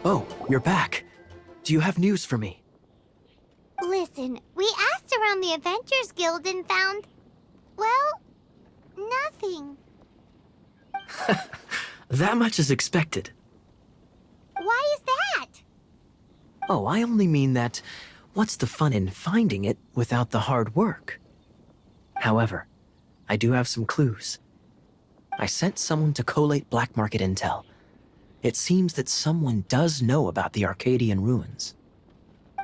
Oh, you're back. Do you have news for me? Listen, we asked around the Adventures Guild and found, well, nothing. That much is expected. Why is that? Oh, I only mean that what's the fun in finding it without the hard work? However, I do have some clues. I sent someone to collate black market intel. It seems that someone does know about the Arcadian ruins.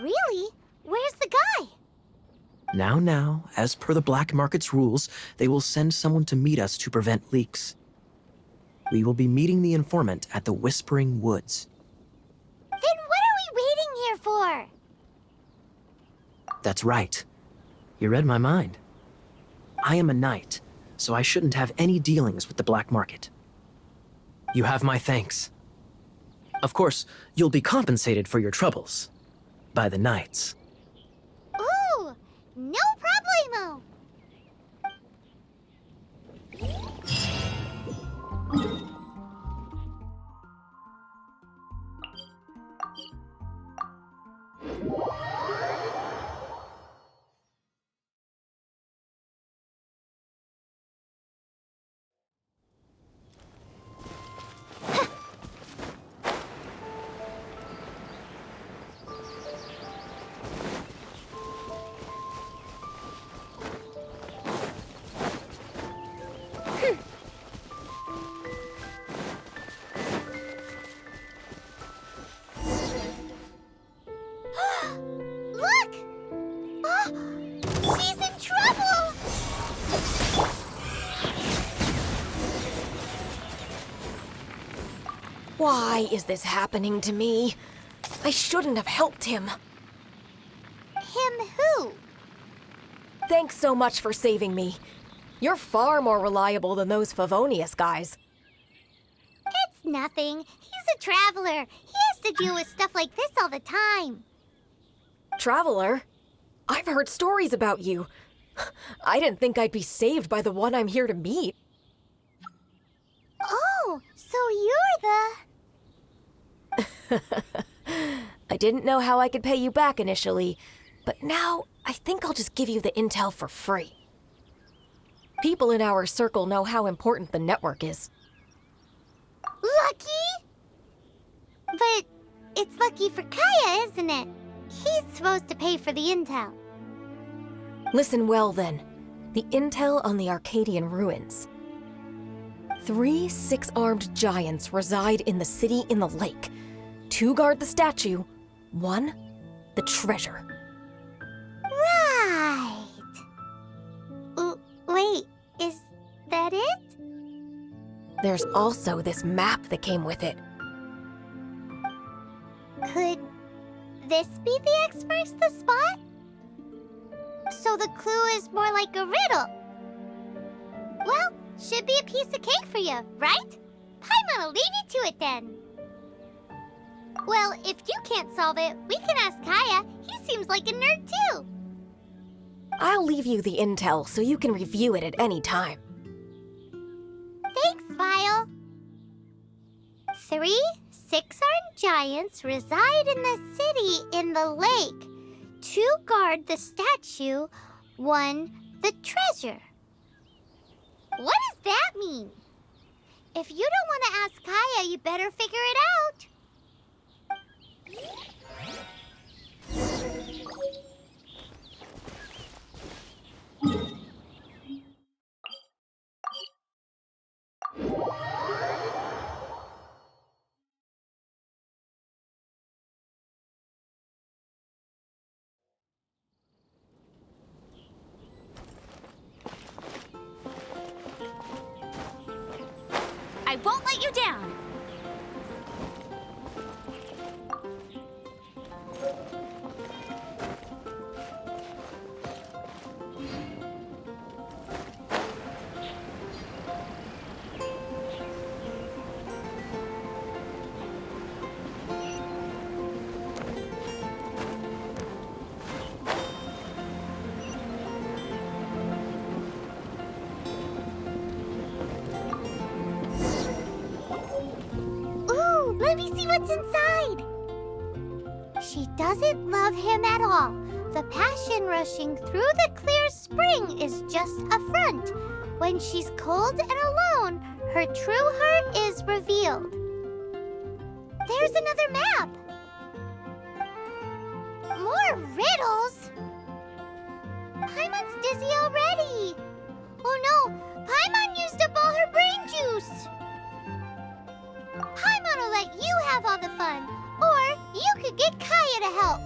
Really? Where's the guy? Now, as per the black market's rules, they will send someone to meet us to prevent leaks. We will be meeting the informant at the Whispering Woods. Then what are we waiting here for? That's right. You read my mind. I am a knight, so I shouldn't have any dealings with the black market. You have my thanks. Of course, you'll be compensated for your troubles by the knights. Ooh, no problemo. Look! Oh, she's in trouble! Why is this happening to me? I shouldn't have helped him. Him who? Thanks so much for saving me. You're far more reliable than those Favonius guys. It's nothing. He's a traveler. He has to deal with stuff like this all the time. Traveler? I've heard stories about you. I didn't think I'd be saved by the one I'm here to meet. Oh, so you're I didn't know how I could pay you back initially, but now I think I'll just give you the intel for free. People in our circle know how important the network is. lucky? But it's lucky for Kaeya, isn't it? He's supposed to pay for the intel. Listen well then. The intel on the Arcadian ruins. 3 6-armed giants reside in the city in the lake. 2 guard the statue, 1 the treasure. Right. Wait, is that it? There's also this map that came with it. Could this be the X-marks the spot? So the clue is more like a riddle. Well, should be a piece of cake for you, right? Paimon'll leave you to it then. Well, if you can't solve it, we can ask Kaeya. He seems like a nerd too. I'll leave you the intel so you can review it at any time. Thanks, Vile. 3 6-armed giants reside in the city in the lake. 2 guard the statue, 1 the treasure. What does that mean? If you don't want to ask Kaeya, you better figure it out. won't let you down. Ooh, let me see what's inside. She doesn't love him at all. The passion rushing through the clear spring is just a front. When she's cold and alone, her true heart is revealed. There's another map. More riddles? Paimon's dizzy already. Oh no, Paimon used up all her brain juice. Paimon will let you have all the fun, or you could get Kaeya to help.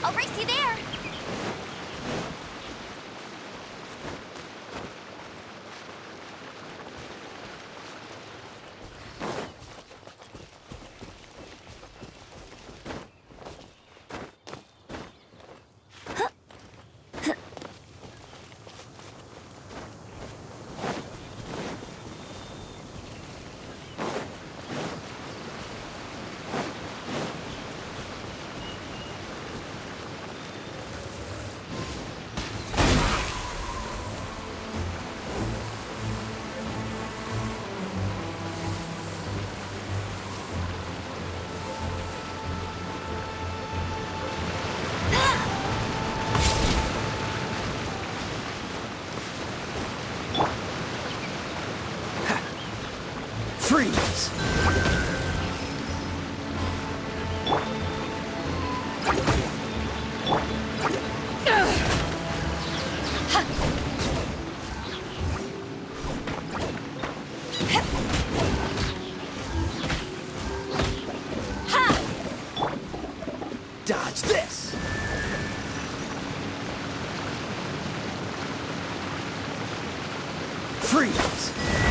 I'll race you there. Freeze! Dodge this! Freeze!